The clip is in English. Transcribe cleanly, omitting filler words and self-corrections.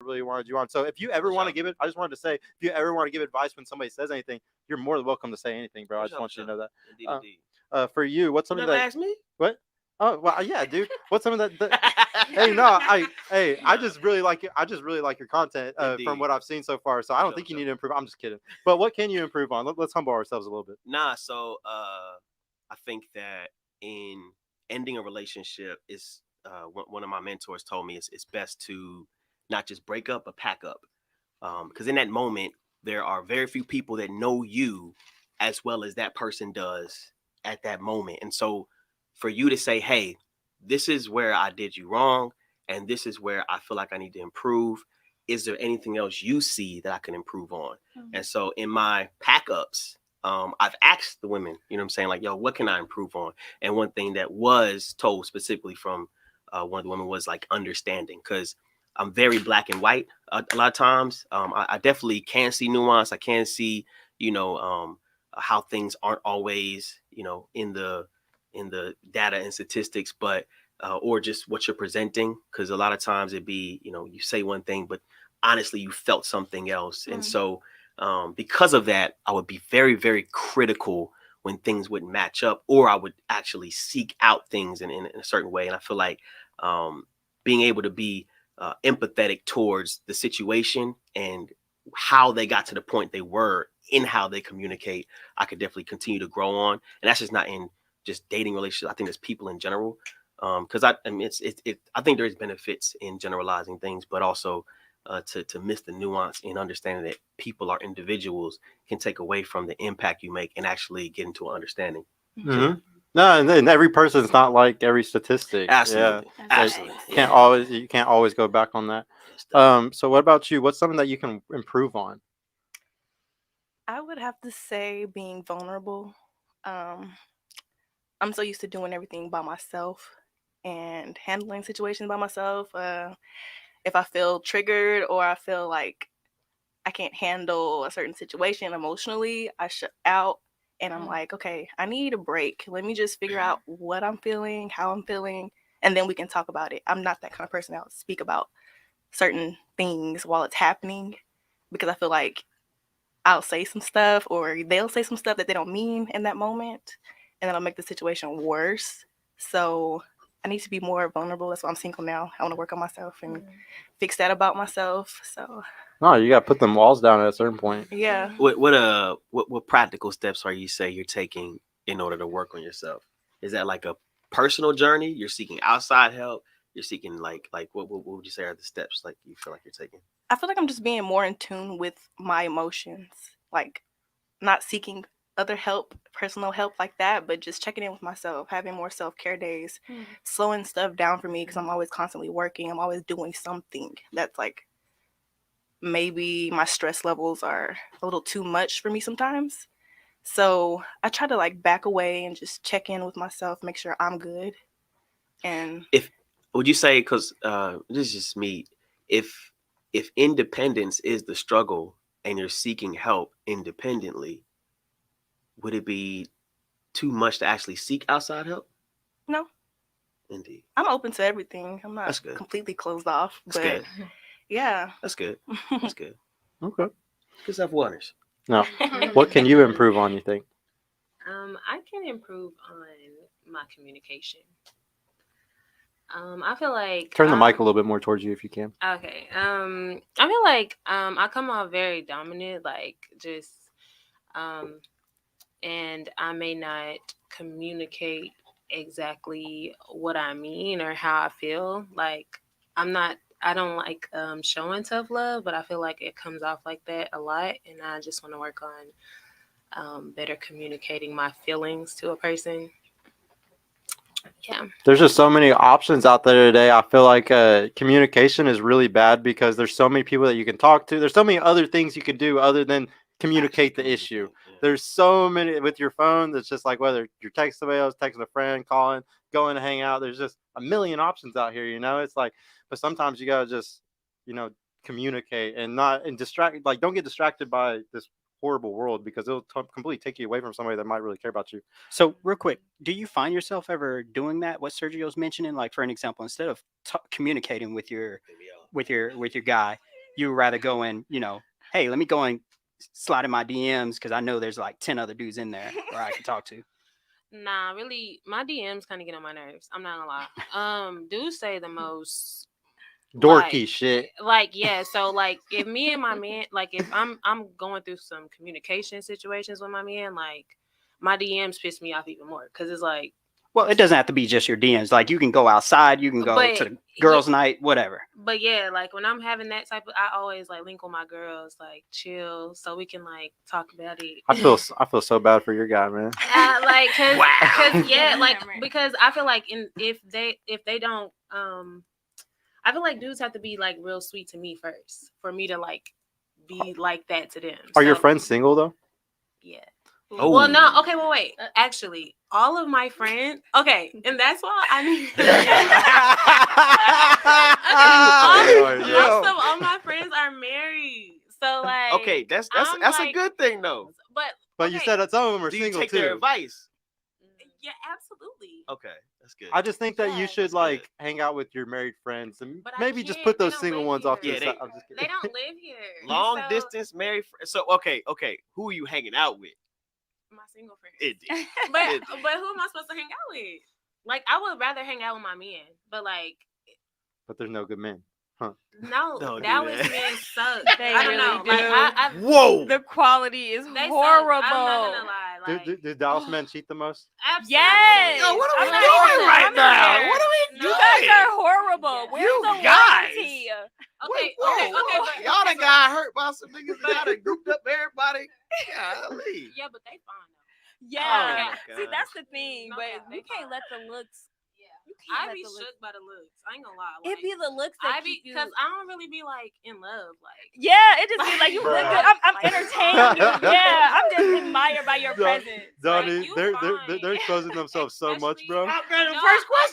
really wanted you on. So if you ever For want to sure. give it, I just wanted to say, if you ever want to give advice when somebody says anything, you're more than welcome to say anything, bro. I For just sure. For want you to sure. know that. Indeed, indeed. For you, what's You something never that asked me. what? Oh well, yeah, dude. What's something that Hey, no, I Nah. just really like it. I just really like your content from Indeed. what I've seen so far. So I For don't sure. For think you sure. need to improve. I'm just kidding. But what can you improve on? Let's humble ourselves a little bit. Nah. So I think that in ending a relationship is one of my mentors told me it's best to not just break up but pack up. Because in that moment there are very few people that know you as well as that person does at that moment. And so for you to say, hey, this is where I did you wrong and this is where I feel like I need to improve. Is there anything else you see that I can improve on? And so in my pack ups, I've asked the women, you know what I'm saying? Like, yo, what can I improve on? And one thing that was told specifically from one of the women was like understanding, because I'm very black and white a lot of times. I definitely can see nuance. I can see, you know, how things aren't always, you know, in the data and statistics, but or just what you're presenting. Because a lot of times it'd be, you know, you say one thing, but honestly you felt something else. And so because of that, I would be very, very critical when things wouldn't match up, or I would actually seek out things in a certain way. And I feel like being able to be empathetic towards the situation and how they got to the point they were in how they communicate, I could definitely continue to grow on. And that's just not in just dating relationships. I think there's people in general. Because I mean, I think there's benefits in generalizing things, but also to miss the nuance in understanding that people are individuals can take away from the impact you make and actually get into an understanding. Mm-hmm. No, and then every person's not like every statistic. Absolutely. Yeah, Absolutely. can't Yeah. always you can't always go back on that. So what about you? What's something that you can improve on? I would have to say being vulnerable. Um, I'm so used to doing everything by myself and handling situations by myself. If I feel triggered or I feel like I can't handle a certain situation emotionally, I shut out and I'm like, okay, I need a break. Let me just figure out what I'm feeling, how I'm feeling, and then we can talk about it. I'm not that kind of person that will speak about certain things while it's happening because I feel like I'll say some stuff or they'll say some stuff that they don't mean in that moment, and that'll make the situation worse. So I need to be more vulnerable. That's why I'm single now. I want to work on myself and fix that about myself. So No, you got to put them walls down at a certain point. yeah. What practical steps are you say you're taking in order to work on yourself? Is that like a personal journey? You're seeking outside help? You're seeking like what would you say are the steps like you feel like you're taking? I feel like I'm just being more in tune with my emotions, like not seeking other help, personal help like that, but just checking in with myself, having more self-care days, slowing stuff down for me because I'm always constantly working. I'm always doing something that's like maybe my stress levels are a little too much for me sometimes. So I try to like back away and just check in with myself, make sure I'm good. And If would you say, because this is just me, if independence is the struggle and you're seeking help independently, would it be too much to actually seek outside help? no, Indeed. I'm open to everything. I'm not That's good. completely closed off, That's but good. yeah. That's good. That's good. Okay. Good self awareness. Now, what can you improve on? You think? I can improve on my communication. I feel like Turn the mic a little bit more towards you if you can. okay. I feel like I come off very dominant, like just um, and I may not communicate exactly what I mean or how I feel. Like I don't like showing tough love, but I feel like it comes off like that a lot, and I just want to work on better communicating my feelings to a person. Yeah. There's just so many options out there today. I feel like communication is really bad because there's so many people that you can talk to. There's so many other things you can do other than communicate the issue. Yeah. There's so many with your phone. That's just like whether you're texting somebody else, texting a friend, calling, going to hang out. There's just a million options out here. You know, it's like, but sometimes you gotta just, you know, communicate and not and distract. Like, don't get distracted by this horrible world because it'll completely take you away from somebody that might really care about you. So, real quick, do you find yourself ever doing that? What Sergio's mentioning, like for an example, instead of communicating with your guy, you would rather go and, hey, let me go and slide in my DMs because I know there's like 10 other dudes in there where I can talk to. Nah, really, my DMs kind of get on my nerves. I'm not gonna lie. Dudes say the most dorky shit. Like, yeah. So like, if me and my man, like, if I'm going through some communication situations with my man, like, my DMs piss me off even more because it's like. Well, it doesn't have to be just your DMs. Like, you can go outside, you can go to the girls' night, whatever. But yeah, like when I'm having that type of, I always like link with my girls, like chill, so we can like talk about it. I feel so bad for your guy, man. Like, cause yeah, like because I feel like if they don't, I feel like dudes have to be like real sweet to me first for me to like be like that to them. Are your friends single though? Yeah. Oh. Well, no. Okay, well, wait. Actually, all of my friends. Okay, and that's why I need. Most of all my friends are married, so like. Okay, that's like, a good thing though. But you said that some of them are Do single you take too. their advice? Yeah, absolutely. Okay, that's good. I just think that you Yeah, should that's like good. hang out with your married friends and But I maybe just can't. put They those don't single live ones off to here. the side. I'm just kidding. They don't live here. Long So, distance married. So okay. Who are you hanging out with? My single friends. It did. But It- who am I supposed to hang out with? Like, I would rather hang out with my man, but like. But there's no good men. No, Don't do Dallas that. men suck. They I don't really know. do. Like, I Whoa. The quality is they horrible. Suck. I'm not gonna lie. Like, Do Dallas men cheat the most? absolutely. Yes. Yo, what are we I'm not doing even right coming now? here. What are we No. You doing? guys are horrible. Yeah. Where's You the guys. loyalty? Okay, Whoa. okay, but Y'all done got hurt by some niggas that y'all done grouped up everybody. Golly. yeah, but they fine though. Yeah. Oh, See, gosh. that's the thing. No, but yeah, you they can't fine. let the looks. Yeah, You can't I let be the looks. shook by the looks. I ain't gonna lie. It be the looks that I be keep you. because I don't really be like in love. Like, Yeah, it just be like you look Bruh. good. I'm entertaining you. Yeah, I'm just admired by your Don't- presence. Donnie, you they're fine. exposing themselves so much, Especially- bro. Man, the No, first question.